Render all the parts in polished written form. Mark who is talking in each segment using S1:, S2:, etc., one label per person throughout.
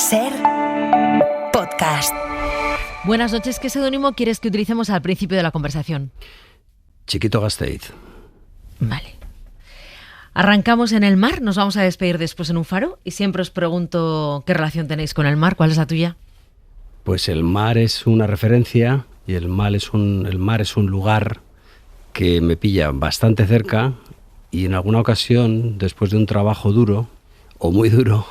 S1: Ser podcast.
S2: Buenas noches. ¿Qué seudónimo quieres que utilicemos al principio de la conversación?
S3: Chiquito Gasteiz.
S2: Vale. Arrancamos en el mar, nos vamos a despedir después en un faro y siempre os pregunto qué relación tenéis con el mar, ¿cuál es la tuya?
S3: Pues el mar es una referencia y el mar es un lugar que me pilla bastante cerca y en alguna ocasión, después de un trabajo duro o muy duro,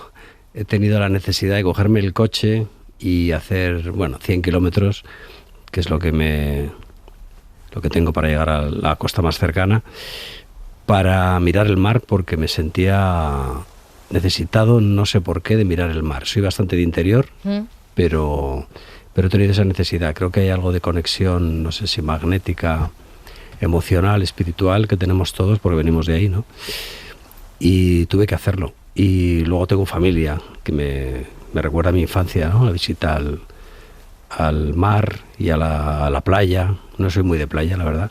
S3: he tenido la necesidad de cogerme el coche y hacer, 100 kilómetros, que es lo que tengo para llegar a la costa más cercana, para mirar el mar, porque me sentía necesitado, no sé por qué, de mirar el mar. Soy bastante de interior, pero he tenido esa necesidad. Creo que hay algo de conexión, no sé si magnética, emocional, espiritual, que tenemos todos, porque venimos de ahí, ¿no? Y tuve que hacerlo. Y luego tengo familia que me recuerda a mi infancia, ¿no? La visita al mar y a la playa. No soy muy de playa, la verdad.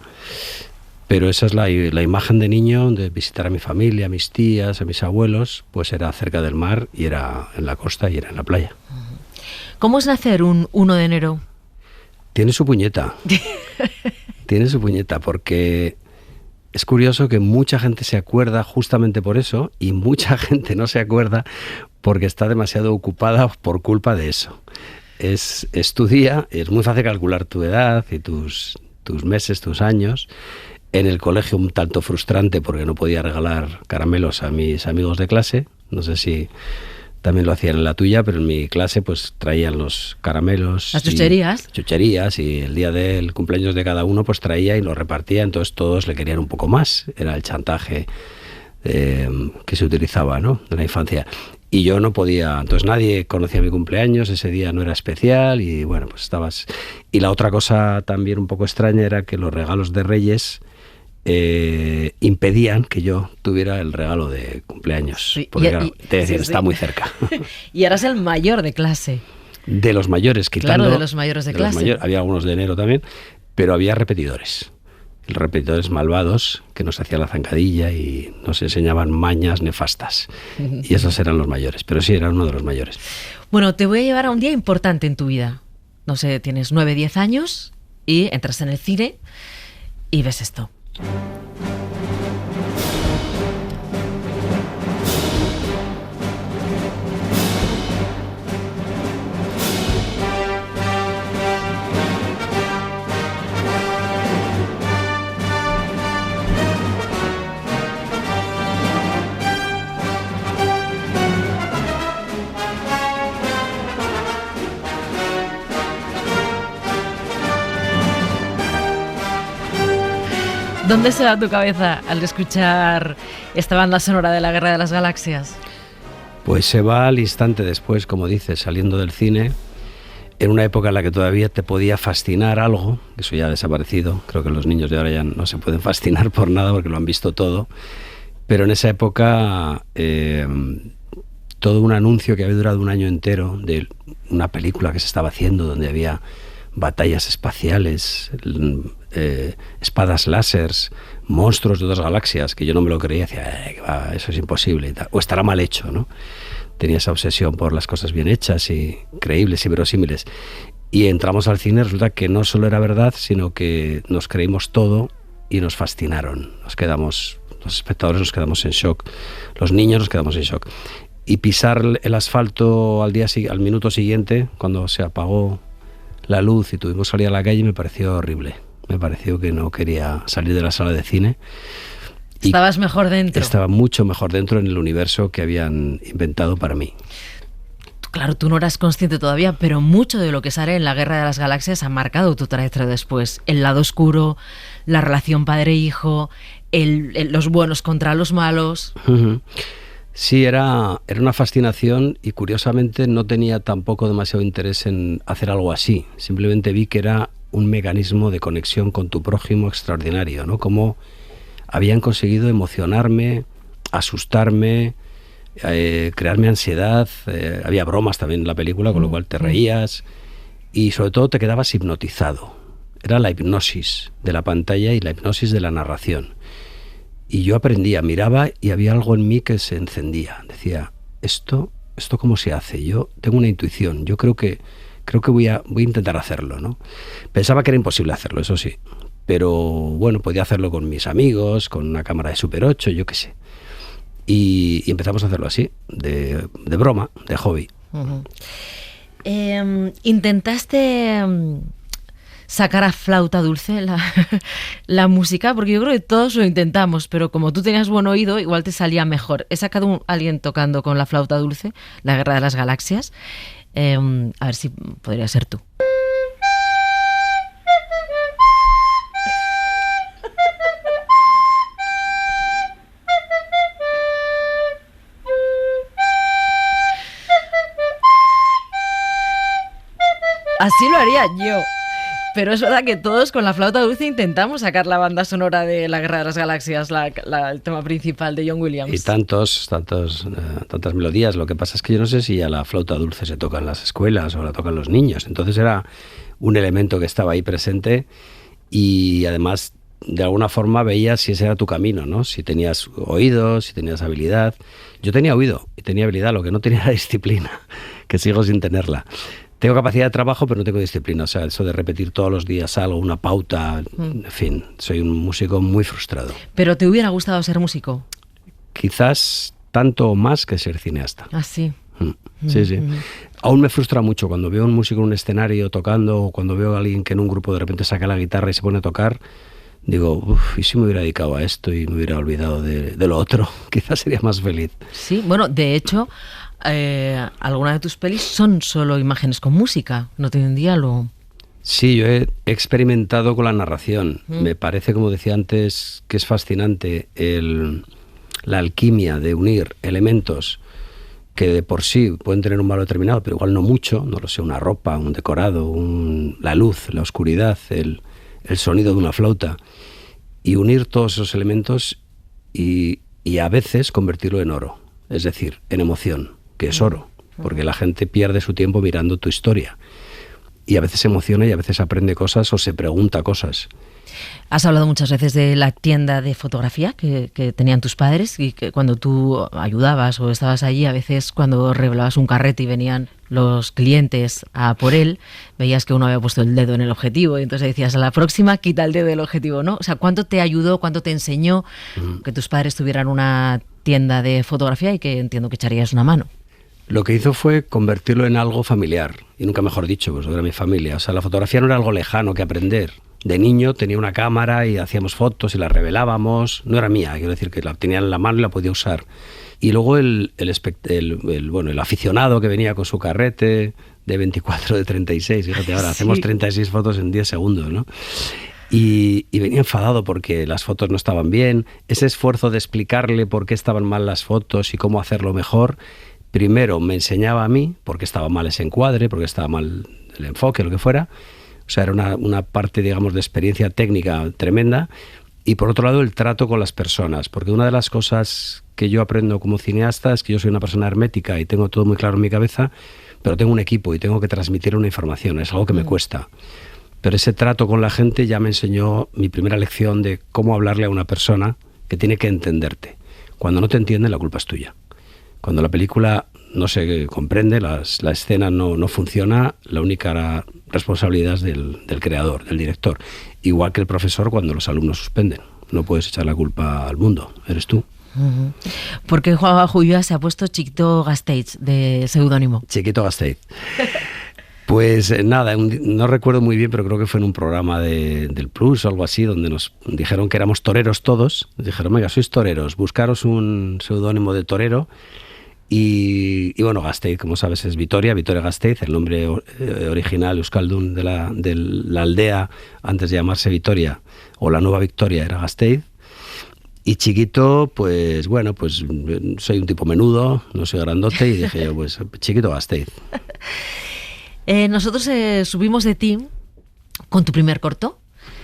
S3: Pero esa es la imagen de niño, de visitar a mi familia, a mis tías, a mis abuelos, pues era cerca del mar y era en la costa y era en la playa.
S2: ¿Cómo es nacer un 1 de enero?
S3: Tiene su puñeta. Tiene su puñeta, porque es curioso que mucha gente se acuerda justamente por eso y mucha gente no se acuerda porque está demasiado ocupada por culpa de eso. Es tu día, es muy fácil calcular tu edad y tus meses, tus años. En el colegio un tanto frustrante porque no podía regalar caramelos a mis amigos de clase. No sé si también lo hacían en la tuya, pero en mi clase pues traían los caramelos.
S2: Las chucherías.
S3: Chucherías, y el día del cumpleaños de cada uno pues traía y lo repartía, entonces todos le querían un poco más. Era el chantaje que se utilizaba, ¿no?, en la infancia. Y yo no podía, entonces nadie conocía mi cumpleaños, ese día no era especial y bueno, pues estabas... Y la otra cosa también un poco extraña era que los regalos de Reyes impedían que yo tuviera el regalo de cumpleaños, sí, porque claro, te decían, está muy cerca.
S2: Y eras el mayor de clase.
S3: De los mayores, quitando...
S2: Claro, de los mayores de clase.
S3: Había algunos de enero también, pero había repetidores. Repetidores malvados que nos hacían la zancadilla y nos enseñaban mañas nefastas. Y esos eran los mayores, pero sí, era uno de los mayores.
S2: Bueno, te voy a llevar a un día importante en tu vida. No sé, tienes 9, 10 años y entras en el cine y ves esto. ¿Dónde se va tu cabeza al escuchar esta banda sonora de la Guerra de las Galaxias?
S3: Pues se va al instante después, como dices, saliendo del cine, en una época en la que todavía te podía fascinar algo, que eso ya ha desaparecido. Creo que los niños de ahora ya no se pueden fascinar por nada porque lo han visto todo. Pero en esa época, todo un anuncio que había durado un año entero de una película que se estaba haciendo donde había batallas espaciales, espadas láseres, monstruos de otras galaxias, que yo no me lo creía, decía, eso es imposible y tal. O estará mal hecho, ¿no? Tenía esa obsesión por las cosas bien hechas y creíbles y verosímiles. Y entramos al cine, resulta que no solo era verdad, sino que nos creímos todo y nos fascinaron. Los espectadores nos quedamos en shock, los niños nos quedamos en shock. Y pisar el asfalto al minuto siguiente, cuando se apagó la luz y tuvimos que salir a la calle, me pareció horrible. Me pareció que no quería salir de la sala de cine.
S2: ¿Estabas mejor dentro?
S3: Estaba mucho mejor dentro en el universo que habían inventado para mí.
S2: Claro, tú no eras consciente todavía, pero mucho de lo que sale en la Guerra de las Galaxias ha marcado tu trayectoria después. El lado oscuro, la relación padre-hijo, los buenos contra los malos...
S3: Uh-huh. Sí, era una fascinación y curiosamente no tenía tampoco demasiado interés en hacer algo así. Simplemente vi que era un mecanismo de conexión con tu prójimo extraordinario, ¿no? Cómo habían conseguido emocionarme, asustarme, crearme ansiedad. Había bromas también en la película, con lo cual te reías y sobre todo te quedabas hipnotizado. Era la hipnosis de la pantalla y la hipnosis de la narración. Y yo aprendía, miraba y había algo en mí que se encendía. Decía, esto ¿esto cómo se hace? Yo tengo una intuición, yo creo que voy a intentar hacerlo, ¿no? Pensaba que era imposible hacerlo, eso sí, pero bueno, podía hacerlo con mis amigos, con una cámara de Super 8, yo qué sé. Y empezamos a hacerlo así, de broma, de hobby.
S2: Uh-huh. ¿Intentaste sacar a flauta dulce la música? Porque yo creo que todos lo intentamos, pero como tú tenías buen oído, igual te salía mejor. He sacado a alguien tocando con la flauta dulce, La Guerra de las Galaxias. A ver si podría ser tú. Así lo haría yo. Pero es verdad que todos con la flauta dulce intentamos sacar la banda sonora de La Guerra de las Galaxias, el tema principal de John Williams.
S3: Y tantas melodías. Lo que pasa es que yo no sé si a la flauta dulce se toca en las escuelas o la tocan los niños. Entonces era un elemento que estaba ahí presente y además de alguna forma veías si ese era tu camino, ¿no? Si tenías oído, si tenías habilidad. Yo tenía oído y tenía habilidad, lo que no tenía era disciplina, que sigo sin tenerla. Tengo capacidad de trabajo, pero no tengo disciplina. O sea, eso de repetir todos los días algo, una pauta, en fin, soy un músico muy frustrado.
S2: ¿Pero te hubiera gustado ser músico?
S3: Quizás tanto o más que ser cineasta.
S2: Ah, sí.
S3: Sí, sí. Aún me frustra mucho cuando veo a un músico en un escenario tocando, o cuando veo a alguien que en un grupo de repente saca la guitarra y se pone a tocar. Digo, ¿y si me hubiera dedicado a esto y me hubiera olvidado de lo otro? Quizás sería más feliz.
S2: Sí, bueno, de hecho, algunas de tus pelis son solo imágenes con música, no tienen diálogo.
S3: Sí, yo he experimentado con la narración. Me parece, como decía antes, que es fascinante la alquimia de unir elementos que de por sí pueden tener un valor determinado, pero igual no mucho, no lo sé, una ropa, un decorado, la luz, la oscuridad, el sonido de una flauta, y unir todos esos elementos y a veces convertirlo en oro, es decir, en emoción, que es oro, porque la gente pierde su tiempo mirando tu historia y a veces se emociona y a veces aprende cosas o se pregunta cosas.
S2: Has hablado muchas veces de la tienda de fotografía que tenían tus padres y que cuando tú ayudabas o estabas allí, a veces cuando revelabas un carrete y venían los clientes a por él, veías que uno había puesto el dedo en el objetivo y entonces decías, a la próxima quita el dedo del objetivo, ¿no? O sea, ¿cuánto te ayudó, cuánto te enseñó que tus padres tuvieran una tienda de fotografía y que entiendo que echarías una mano?
S3: Lo que hizo fue convertirlo en algo familiar, y nunca mejor dicho, pues era mi familia. O sea, la fotografía no era algo lejano que aprender. De niño tenía una cámara y hacíamos fotos y las revelábamos. No era mía, quiero decir que la tenía en la mano y la podía usar. Y luego el aficionado que venía con su carrete de 24, de 36, fíjate ahora, sí. Hacemos 36 fotos en 10 segundos, ¿no? Y venía enfadado porque las fotos no estaban bien. Ese esfuerzo de explicarle por qué estaban mal las fotos y cómo hacerlo mejor, primero me enseñaba a mí por qué estaba mal ese encuadre, por qué estaba mal el enfoque, lo que fuera. O sea, era una parte, digamos, de experiencia técnica tremenda. Y por otro lado, el trato con las personas. Porque una de las cosas que yo aprendo como cineasta es que yo soy una persona hermética y tengo todo muy claro en mi cabeza, pero tengo un equipo y tengo que transmitir una información. Es algo que me cuesta. Pero ese trato con la gente ya me enseñó mi primera lección de cómo hablarle a una persona que tiene que entenderte. Cuando no te entiende, la culpa es tuya. Cuando la película no se comprende, la escena no funciona, la única responsabilidad es del creador, del director. Igual que el profesor cuando los alumnos suspenden. No puedes echar la culpa al mundo, eres tú.
S2: Uh-huh. ¿Por qué Juan Ulloa se ha puesto Chiquito Gasteiz de seudónimo?
S3: Chiquito Gasteiz. Pues nada, no recuerdo muy bien, pero creo que fue en un programa del Plus o algo así, donde nos dijeron que éramos toreros todos. Nos dijeron, venga, sois toreros, buscaros un seudónimo de torero. Y bueno, Gasteiz, como sabes, es Vitoria Gasteiz, el nombre original euskaldun de la aldea, antes de llamarse Vitoria, o la Nueva Victoria, era Gasteiz. Y Chiquito, pues bueno, pues soy un tipo menudo, no soy grandote, y dije yo, pues Chiquito Gasteiz.
S2: Nosotros subimos de ti con tu primer corto,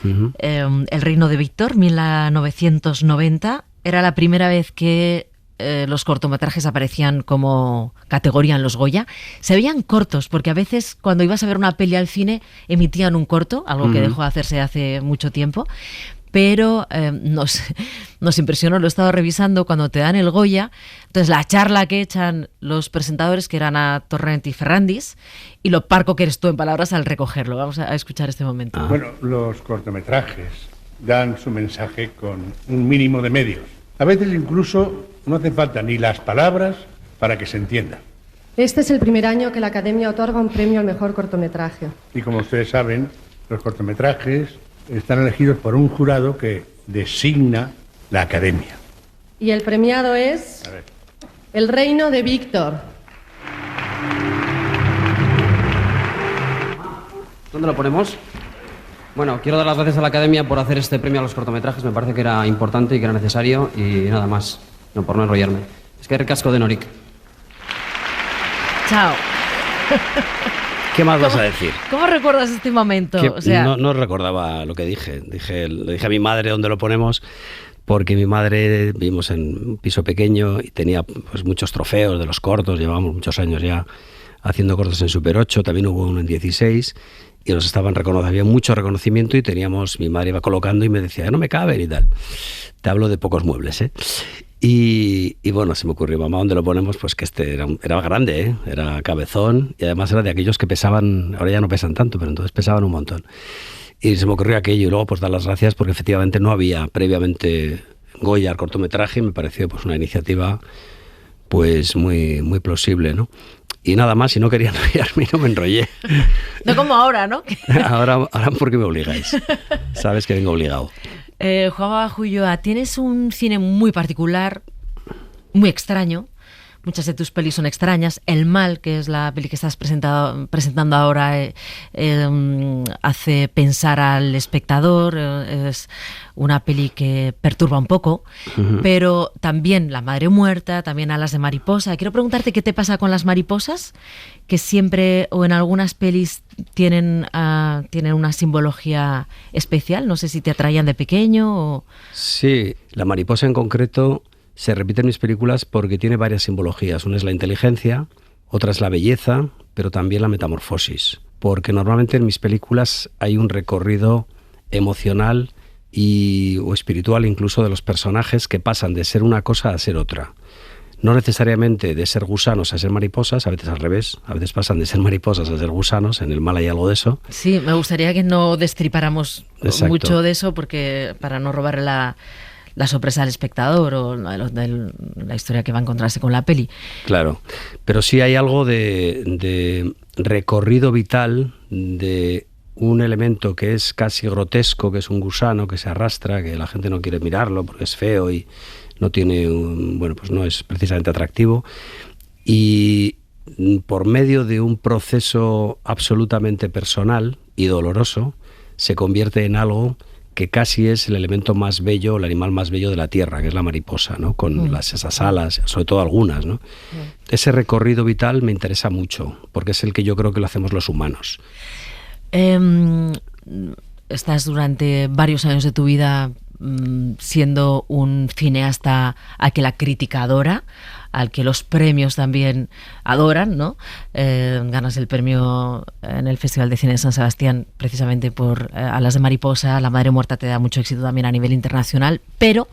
S3: Uh-huh.
S2: El Reino de Víctor, 1990. Era la primera vez que los cortometrajes aparecían como categoría en los Goya. Se veían cortos, porque a veces cuando ibas a ver una peli al cine emitían un corto, algo que dejó de hacerse hace mucho tiempo. pero nos impresionó, lo he estado revisando, cuando te dan el Goya, entonces la charla que echan los presentadores, que eran a Torrent y Ferrandis, y lo parco que eres tú en palabras al recogerlo. Vamos a escuchar este momento.
S4: Bueno, los cortometrajes dan su mensaje con un mínimo de medios. A veces incluso no hace falta ni las palabras para que se entienda.
S5: Este es el primer año que la Academia otorga un premio al mejor cortometraje.
S4: Y como ustedes saben, los cortometrajes están elegidos por un jurado que designa la Academia.
S5: Y el premiado es El Reino de Víctor.
S6: ¿Dónde lo ponemos? Bueno, quiero dar las gracias a la Academia por hacer este premio a los cortometrajes. Me parece que era importante y que era necesario, y nada más, no por no enrollarme. Es que ricasco de Norik.
S2: Chao.
S3: ¿Qué más vas a decir?
S2: ¿Cómo recuerdas este momento?
S3: Que
S2: O sea,
S3: no recordaba lo que dije. Le dije a mi madre dónde lo ponemos, porque mi madre, vivimos en un piso pequeño y tenía pues muchos trofeos de los cortos. Llevábamos muchos años ya haciendo cortos en Super 8, también hubo uno en 16, y nos estaban reconociendo, había mucho reconocimiento, y mi madre iba colocando y me decía, no me caben y tal. Te hablo de pocos muebles, ¿eh? Y bueno, se me ocurrió, mamá, ¿dónde lo ponemos? Pues que este era grande, ¿eh? Era cabezón, y además era de aquellos que pesaban, ahora ya no pesan tanto, pero entonces pesaban un montón. Y se me ocurrió aquello, y luego pues dar las gracias, porque efectivamente no había previamente Goya al cortometraje, y me pareció pues una iniciativa pues muy, muy plausible, ¿no? Y nada más, si no quería enrollarme, no me enrollé.
S2: no como ahora, ¿no?
S3: ahora porque me obligáis. Sabes que vengo obligado.
S2: Juan Bajulloa, tienes un cine muy particular, muy extraño. Muchas de tus pelis son extrañas. El Mal, que es la peli que estás presentando ahora, hace pensar al espectador. Es una peli que perturba un poco, pero también La Madre Muerta, también Alas de Mariposa. Quiero preguntarte qué te pasa con las mariposas, que siempre o en algunas pelis tienen una simbología especial. No sé si te atraían de pequeño o...
S3: Sí, la mariposa en concreto se repite en mis películas porque tiene varias simbologías. Una es la inteligencia, otra es la belleza, pero también la metamorfosis. Porque normalmente en mis películas hay un recorrido emocional o espiritual incluso de los personajes, que pasan de ser una cosa a ser otra. No necesariamente de ser gusanos a ser mariposas, a veces al revés, a veces pasan de ser mariposas a ser gusanos. En El Mal hay algo de eso.
S2: Sí, me gustaría que no destripáramos
S3: Exacto.
S2: mucho de eso, porque para no robarle la sorpresa al espectador o la historia que va a encontrarse con la peli.
S3: Claro, pero sí hay algo de recorrido vital, de un elemento que es casi grotesco, que es un gusano que se arrastra, que la gente no quiere mirarlo porque es feo y no tiene pues no es precisamente atractivo, y por medio de un proceso absolutamente personal y doloroso se convierte en algo que casi es el elemento más bello, el animal más bello de la tierra, que es la mariposa, ¿no? Con esas alas, sobre todo algunas, ¿no? Ese recorrido vital me interesa mucho, porque es el que yo creo que lo hacemos los humanos.
S2: Estás durante varios años de tu vida siendo un cineasta al que la crítica adora, al que los premios también adoran, ¿no? Ganas el premio en el Festival de Cine de San Sebastián precisamente por Alas de Mariposa. La Madre Muerta te da mucho éxito también a nivel internacional, pero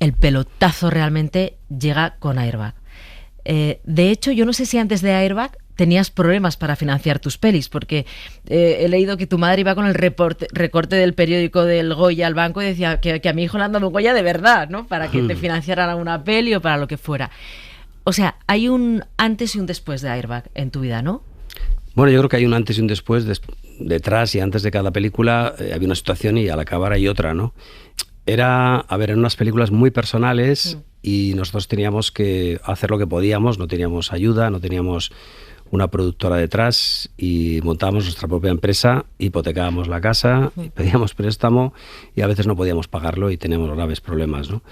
S2: el pelotazo realmente llega con Airbag. De hecho, yo no sé si antes de Airbag tenías problemas para financiar tus pelis, porque he leído que tu madre iba con el recorte del periódico del Goya al banco y decía que a mi hijo le han dado un Goya de verdad, ¿no? Para que te financiaran una peli o para lo que fuera. O sea, hay un antes y un después de Airbag en tu vida, ¿no?
S3: Bueno, yo creo que hay un antes y un después. Detrás y antes de cada película había una situación y al acabar hay otra, ¿no? Eran unas películas muy personales y nosotros teníamos que hacer lo que podíamos, no teníamos ayuda, no teníamos una productora detrás, y montábamos nuestra propia empresa, hipotecábamos la casa, pedíamos préstamo y a veces no podíamos pagarlo y teníamos graves problemas, ¿no?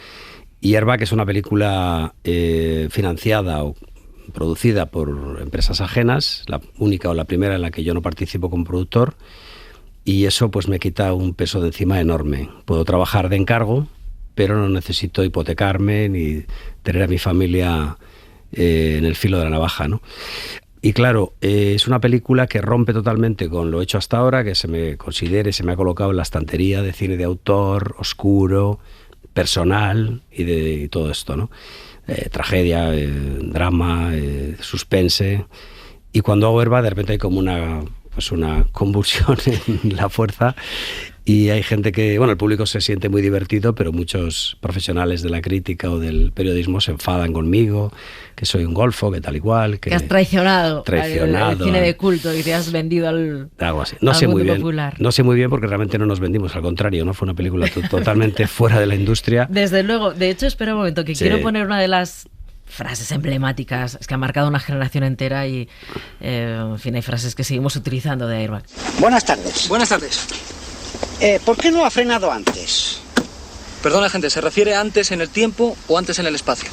S3: Y Airbag es una película financiada o producida por empresas ajenas, la única o la primera en la que yo no participo como productor, y eso pues me quita un peso de encima enorme. Puedo trabajar de encargo, pero no necesito hipotecarme ni tener a mi familia en el filo de la navaja, ¿no? Y claro, es una película que rompe totalmente con lo hecho hasta ahora, que se me ha colocado en la estantería de cine de autor, oscuro, personal y todo esto, ¿no? Tragedia, drama, suspense. Y cuando hago Herba, de repente hay como una convulsión en la fuerza. Y hay gente que, el público se siente muy divertido, pero muchos profesionales de la crítica o del periodismo se enfadan conmigo, que soy un golfo, que tal y cual. Que
S2: has traicionado el cine de culto y te has vendido
S3: algo así. No sé muy bien, popular. No sé muy bien porque realmente no nos vendimos, al contrario, ¿no? Fue una película totalmente fuera de la industria.
S2: Desde luego. De hecho, espera un momento, que quiero poner una de las frases emblemáticas, es que ha marcado una generación entera y, en fin, hay frases que seguimos utilizando de Airbag.
S7: Buenas tardes.
S8: Buenas tardes.
S7: ¿Por qué no ha frenado antes?
S8: Perdona, gente, ¿se refiere antes en el tiempo o antes en el espacio?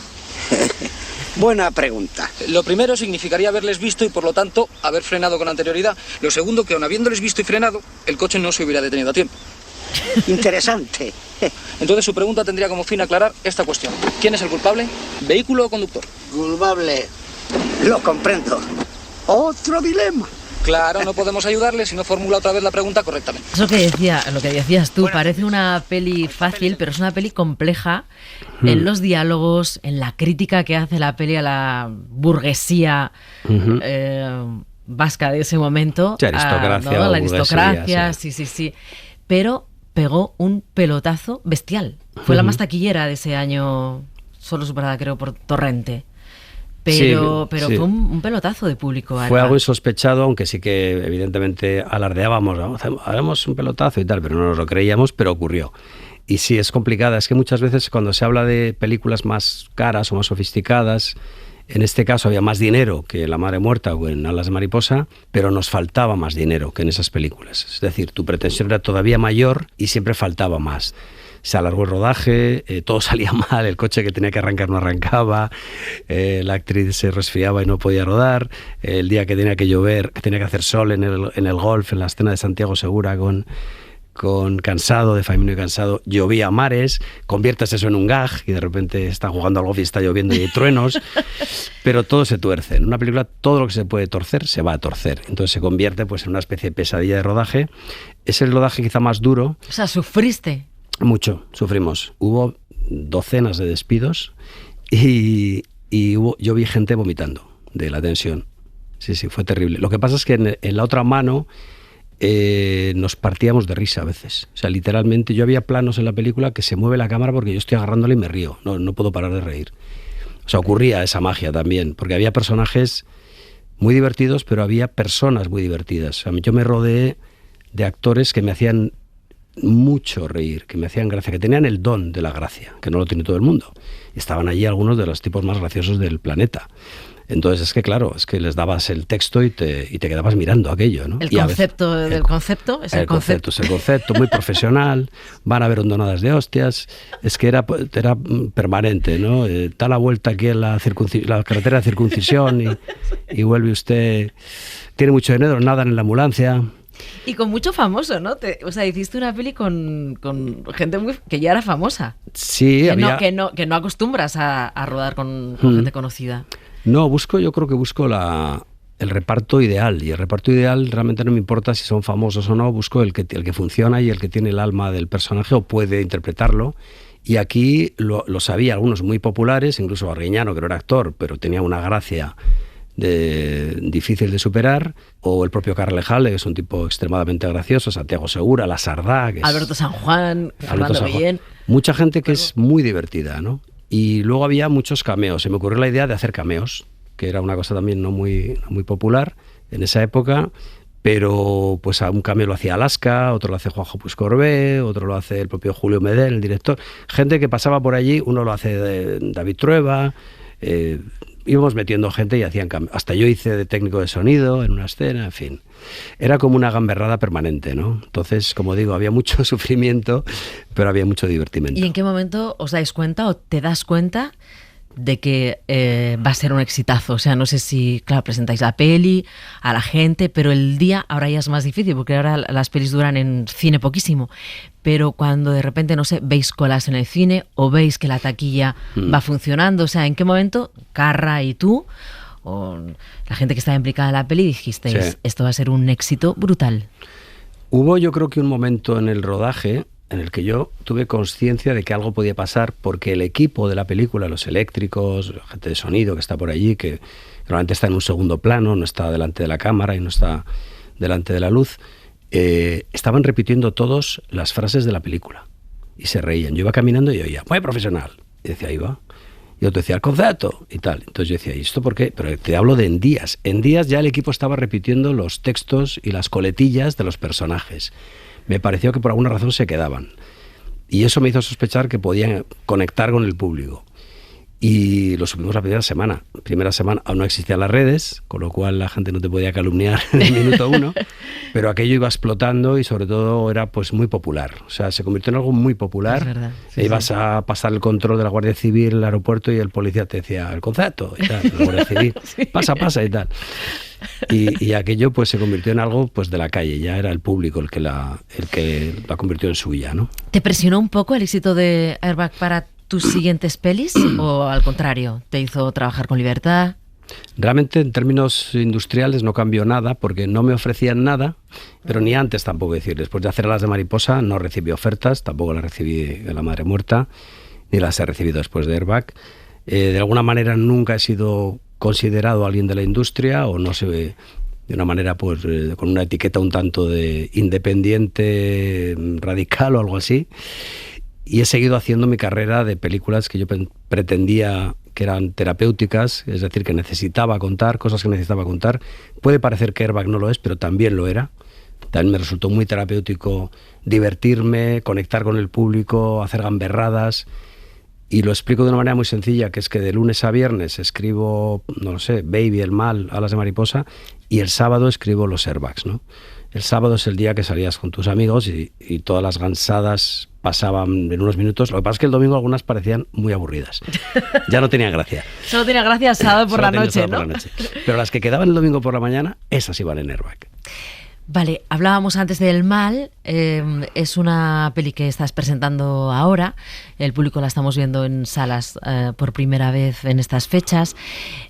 S7: Buena pregunta.
S8: Lo primero significaría haberles visto y, por lo tanto, haber frenado con anterioridad. Lo segundo, que aun habiéndoles visto y frenado, el coche no se hubiera detenido a tiempo.
S7: Interesante.
S8: Entonces su pregunta tendría como fin aclarar esta cuestión. ¿Quién es el culpable? ¿Vehículo o conductor?
S7: Culpable. Lo comprendo. Otro dilema.
S8: Claro, no podemos ayudarle si no formula otra vez la pregunta correctamente.
S2: Eso lo que decías tú, parece una peli fácil, pero es una peli compleja en los diálogos, en la crítica que hace la peli a la burguesía vasca de ese momento.
S3: Sí, aristocracia,
S2: ¿no? La aristocracia, sí. Pero pegó un pelotazo bestial. Fue la más taquillera de ese año, solo superada creo por Torrente. Pero fue un pelotazo de público.
S3: Fue algo insospechado, aunque sí que evidentemente alardeábamos, haremos un pelotazo y tal, pero no nos lo creíamos, pero ocurrió. Y sí, es complicada. Es que muchas veces cuando se habla de películas más caras o más sofisticadas, en este caso había más dinero que en La Madre Muerta o en Alas de Mariposa, pero nos faltaba más dinero que en esas películas. Es decir, tu pretensión era todavía mayor y siempre faltaba más. Se alargó el rodaje, todo salía mal, el coche que tenía que arrancar no arrancaba, la actriz se resfriaba y no podía rodar, el día que tenía que llover, que tenía que hacer sol en el golf, en la escena de Santiago Segura con Cansado, de Faimino y Cansado, llovía a mares, conviertes eso en un gag y de repente está jugando al golf y está lloviendo y hay truenos, pero todo se tuerce. En una película todo lo que se puede torcer se va a torcer, entonces se convierte pues en una especie de pesadilla de rodaje. Es el rodaje quizá más duro.
S2: O sea, ¿sufriste?
S3: Mucho, sufrimos. Hubo docenas de despidos y yo vi gente vomitando de la tensión. Sí, fue terrible. Lo que pasa es que en la otra mano nos partíamos de risa a veces. O sea, literalmente yo había planos en la película que se mueve la cámara porque yo estoy agarrándola y me río. No puedo parar de reír. O sea, ocurría esa magia también, porque había personajes muy divertidos, pero había personas muy divertidas. O sea, yo me rodeé de actores que me hacían mucho reír, que me hacían gracia, que tenían el don de la gracia, que no lo tiene todo el mundo. Estaban allí algunos de los tipos más graciosos del planeta. Entonces es que claro, es que les dabas el texto y te quedabas mirando aquello, ¿no?
S2: El concepto del concepto es el concepto.
S3: Es el concepto, muy profesional, van a haber hondonadas de hostias, es que era permanente, ¿no? Da la vuelta aquí en la carretera de circuncisión y vuelve usted, tiene mucho dinero, nadan en la ambulancia.
S2: Y con mucho famoso, ¿no? O sea, hiciste una peli con gente que ya era famosa.
S3: Sí,
S2: que no acostumbras a rodar con gente conocida.
S3: No, yo creo que busco el reparto ideal. Y el reparto ideal realmente no me importa si son famosos o no. Busco el que funciona y el que tiene el alma del personaje o puede interpretarlo. Y aquí lo sabía algunos muy populares, incluso Arguiñano, que no era actor, pero tenía una gracia difícil de superar, o el propio Carlejale, que es un tipo extremadamente gracioso, Santiago Segura, La Sardá, que
S2: Alberto San Juan, Fernando Guillén.
S3: Mucha gente que es muy divertida, ¿no? Y luego había muchos cameos. Se me ocurrió la idea de hacer cameos, que era una cosa también no muy popular en esa época, pero pues a un cameo lo hacía Alaska, otro lo hace Juanjo Puigcorbé, otro lo hace el propio Julio Medel, el director. Gente que pasaba por allí, uno lo hace David Trueba, íbamos metiendo gente y hacían cambios. Hasta yo hice de técnico de sonido en una escena, en fin. Era como una gamberrada permanente, ¿no? Entonces, como digo, había mucho sufrimiento, pero había mucho divertimento.
S2: ¿Y en qué momento os dais cuenta o te das cuenta de que va a ser un exitazo? O sea, no sé si, claro, presentáis la peli a la gente, pero el día ahora ya es más difícil, porque ahora las pelis duran en cine poquísimo. Pero cuando de repente, no sé, veis colas en el cine o veis que la taquilla va funcionando, o sea, ¿en qué momento Carra y tú o la gente que estaba implicada en la peli, dijisteis,
S3: Sí.
S2: esto va a ser un éxito brutal.
S3: Hubo, yo creo que un momento en el rodaje en el que yo tuve conciencia de que algo podía pasar, porque el equipo de la película, los eléctricos, la gente de sonido que está por allí, que normalmente está en un segundo plano, no está delante de la cámara y no está delante de la luz, estaban repitiendo todos las frases de la película y se reían. Yo iba caminando y oía, muy profesional, y decía, ahí va. Y otro decía, el concepto, y tal. Entonces yo decía, ¿y esto por qué? Pero te hablo de en días. En días ya el equipo estaba repitiendo los textos y las coletillas de los personajes. Me pareció que por alguna razón se quedaban. Y eso me hizo sospechar que podían conectar con el público. Y lo supimos la primera semana. Primera semana aún no existían las redes, con lo cual la gente no te podía calumniar en el minuto uno, pero aquello iba explotando y sobre todo era pues muy popular. O sea, se convirtió en algo muy popular.
S2: Es verdad. Sí,
S3: e ibas a pasar el control de la Guardia Civil en el aeropuerto y el policía te decía, el concepto, y tal, la Guardia Civil, pasa y tal. Y aquello pues se convirtió en algo pues de la calle, ya era el público el que la convirtió en suya, ¿no?
S2: ¿Te presionó un poco el éxito de Airbag para tus siguientes pelis o al contrario, te hizo trabajar con libertad?
S3: Realmente en términos industriales no cambió nada porque no me ofrecían nada, pero ni antes tampoco. Es decir, después de hacer Alas de Mariposa no recibí ofertas, tampoco las recibí de La Madre Muerta, ni las he recibido después de Airbag. De alguna manera nunca he sido considerado alguien de la industria, o no sé, de una manera pues con una etiqueta un tanto de independiente, radical o algo así. Y he seguido haciendo mi carrera de películas que yo pretendía que eran terapéuticas, es decir, que necesitaba contar, cosas que necesitaba contar. Puede parecer que Airbag no lo es, pero también lo era. También me resultó muy terapéutico divertirme, conectar con el público, hacer gamberradas. Y lo explico de una manera muy sencilla, que es que de lunes a viernes escribo, no lo sé, Baby, El Mal, Alas de Mariposa, y el sábado escribo los Airbags, ¿no? El sábado es el día que salías con tus amigos y todas las gansadas pasaban en unos minutos. Lo que pasa es que el domingo algunas parecían muy aburridas. Ya no tenían gracia.
S2: Solo tenía gracia el sábado por la noche, ¿no?
S3: Por la noche. Pero las que quedaban el domingo por la mañana, esas iban en Airbag.
S2: Vale, hablábamos antes de El Mal, es una peli que estás presentando ahora, el público la estamos viendo en salas por primera vez en estas fechas.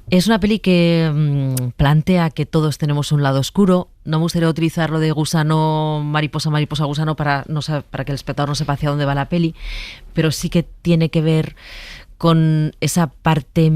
S2: Es una peli que plantea que todos tenemos un lado oscuro. No me gustaría utilizar lo de gusano, mariposa, mariposa, gusano para que el espectador no sepa hacia dónde va la peli, pero sí que tiene que ver con esa parte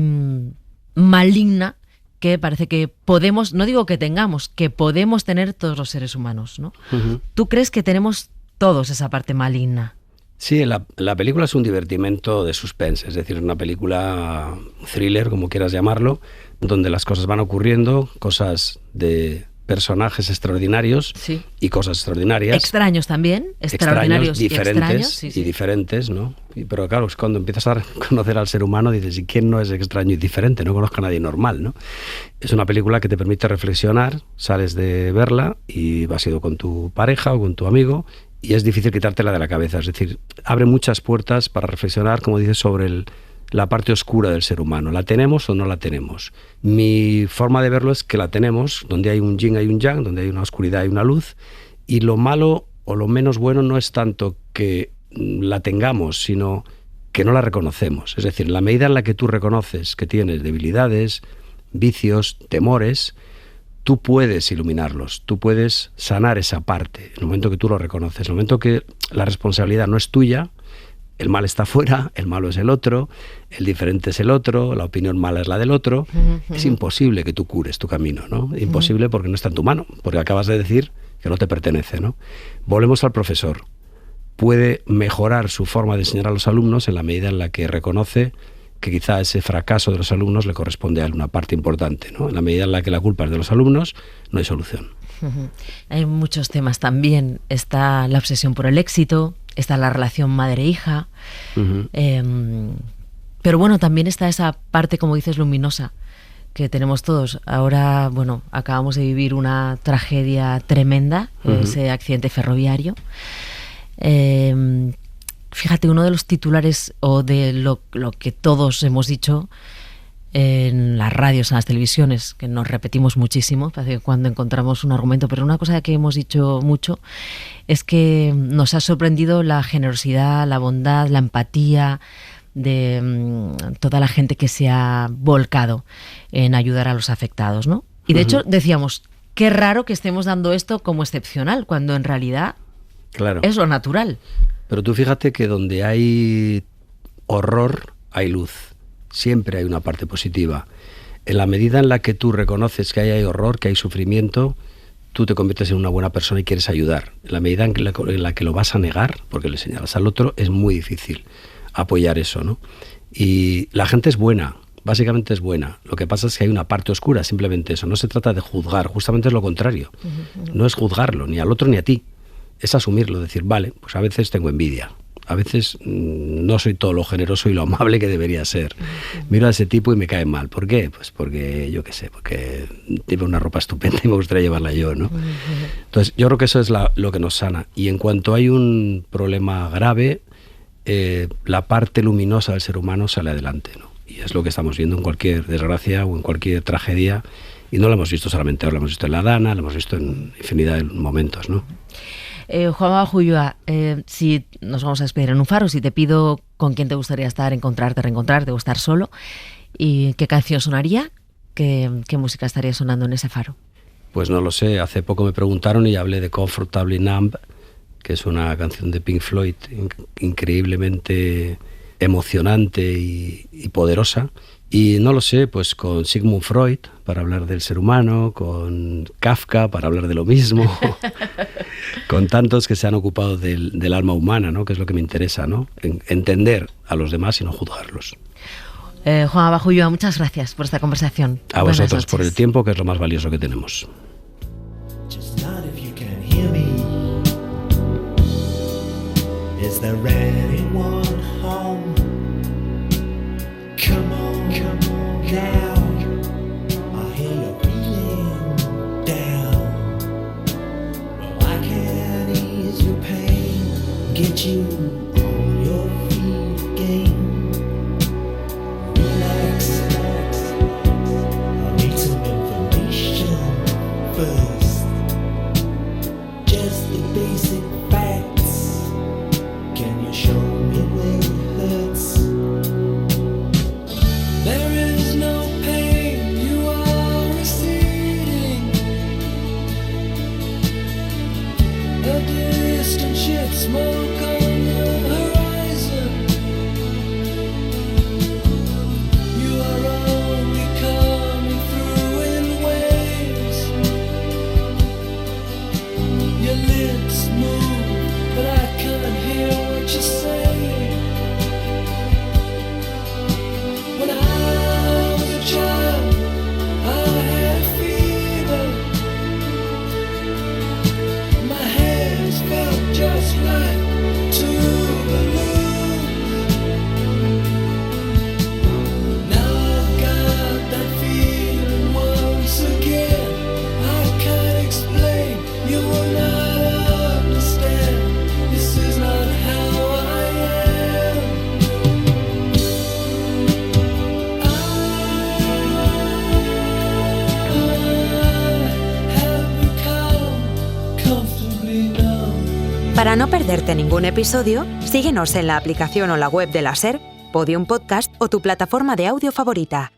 S2: maligna que parece que podemos, no digo que tengamos, que podemos tener todos los seres humanos, ¿no? Uh-huh. ¿Tú crees que tenemos todos esa parte maligna?
S3: Sí, la película es un divertimento de suspense, es decir, una película thriller, como quieras llamarlo, donde las cosas van ocurriendo, cosas de personajes extraordinarios, sí, y cosas extraordinarias.
S2: Extraños también, extraordinarios
S3: diferentes,
S2: y extraños. Sí, sí.
S3: Y diferentes, ¿no? Pero claro, cuando empiezas a conocer al ser humano dices, ¿y quién no es extraño y diferente? No conozco a nadie normal, ¿no? Es una película que te permite reflexionar, sales de verla y vas ido con tu pareja o con tu amigo y es difícil quitártela de la cabeza. Es decir, abre muchas puertas para reflexionar, como dices, sobre la parte oscura del ser humano. ¿La tenemos o no la tenemos? Mi forma de verlo es que la tenemos, donde hay un yin hay un yang, donde hay una oscuridad hay una luz, y lo malo o lo menos bueno no es tanto que la tengamos, sino que no la reconocemos. Es decir, en la medida en la que tú reconoces que tienes debilidades, vicios, temores, tú puedes iluminarlos, tú puedes sanar esa parte, en el momento que tú lo reconoces, en el momento que la responsabilidad no es tuya. El mal está fuera, el malo es el otro, el diferente es el otro, la opinión mala es la del otro. Uh-huh. Es imposible que tú cures tu camino, ¿no? Imposible porque no está en tu mano, porque acabas de decir que no te pertenece, ¿no? Volvemos al profesor. Puede mejorar su forma de enseñar a los alumnos en la medida en la que reconoce que quizá ese fracaso de los alumnos le corresponde a él una parte importante, ¿no? En la medida en la que la culpa es de los alumnos, no hay solución.
S2: Uh-huh. Hay muchos temas también. Está la obsesión por el éxito, está la relación madre-hija, uh-huh. Pero bueno, también está esa parte, como dices, luminosa que tenemos todos. Ahora, bueno, acabamos de vivir una tragedia tremenda, uh-huh. Ese accidente ferroviario. Fíjate, uno de los titulares o de lo que todos hemos dicho en las radios, en las televisiones, que nos repetimos muchísimo cuando encontramos un argumento, pero una cosa que hemos dicho mucho es que nos ha sorprendido la generosidad, la bondad, la empatía de toda la gente que se ha volcado en ayudar a los afectados, ¿no? Y de hecho decíamos, qué raro que estemos dando esto como excepcional, cuando en realidad es lo natural.
S3: Pero tú fíjate que donde hay horror, hay luz. Siempre hay una parte positiva. En la medida en la que tú reconoces que hay horror, que hay sufrimiento, tú te conviertes en una buena persona y quieres ayudar. En la medida en la que lo vas a negar, porque le señalas al otro, es muy difícil apoyar eso, ¿no? Y la gente es buena, básicamente es buena. Lo que pasa es que hay una parte oscura, simplemente eso. No se trata de juzgar, justamente es lo contrario. No es juzgarlo, ni al otro ni a ti. Es asumirlo, decir, vale, pues a veces tengo envidia. A veces no soy todo lo generoso y lo amable que debería ser. Miro a ese tipo y me cae mal. ¿Por qué? Pues porque, yo qué sé, porque tiene una ropa estupenda y me gustaría llevarla yo, ¿no? Entonces, yo creo que eso es lo que nos sana. Y en cuanto hay un problema grave, la parte luminosa del ser humano sale adelante, ¿no? Y es lo que estamos viendo en cualquier desgracia o en cualquier tragedia. Y no lo hemos visto solamente ahora, lo hemos visto en La Dana, lo hemos visto en infinidad de momentos, ¿no?
S2: Juan Bajo Ulloa, si nos vamos a despedir en un faro, si te pido con quién te gustaría estar, encontrarte, reencontrarte o estar solo, ¿y qué canción sonaría? ¿Qué música estaría sonando en ese faro?
S3: Pues no lo sé, hace poco me preguntaron y hablé de Comfortably Numb, que es una canción de Pink Floyd increíblemente emocionante y poderosa. Y no lo sé, pues con Sigmund Freud para hablar del ser humano, con Kafka para hablar de lo mismo, con tantos que se han ocupado del alma humana, ¿no? Que es lo que me interesa, ¿no? Entender a los demás y no juzgarlos.
S2: Juan Bajo Ulloa, muchas gracias por esta conversación.
S3: A vosotros por el tiempo, que es lo más valioso que tenemos.
S9: Is there anyone home? Come on now. I hear you're feeling down. Well, I can ease your pain, get you on your feet again. Relax, I need some information first. Just the basic facts. Can you show me where it hurts? There is no pain, you are receding. A distant ship, smoke on the horizon. You are only coming through in waves. Your lips move, but I can't hear what you say. When I was a child, I had a fever. My hands felt just like two balloons. Now I've got that feeling once again. I can't explain, you will not understand. This is not how I am.
S1: Para no perderte ningún episodio, síguenos en la aplicación o la web de la SER, Podium Podcast o tu plataforma de audio favorita.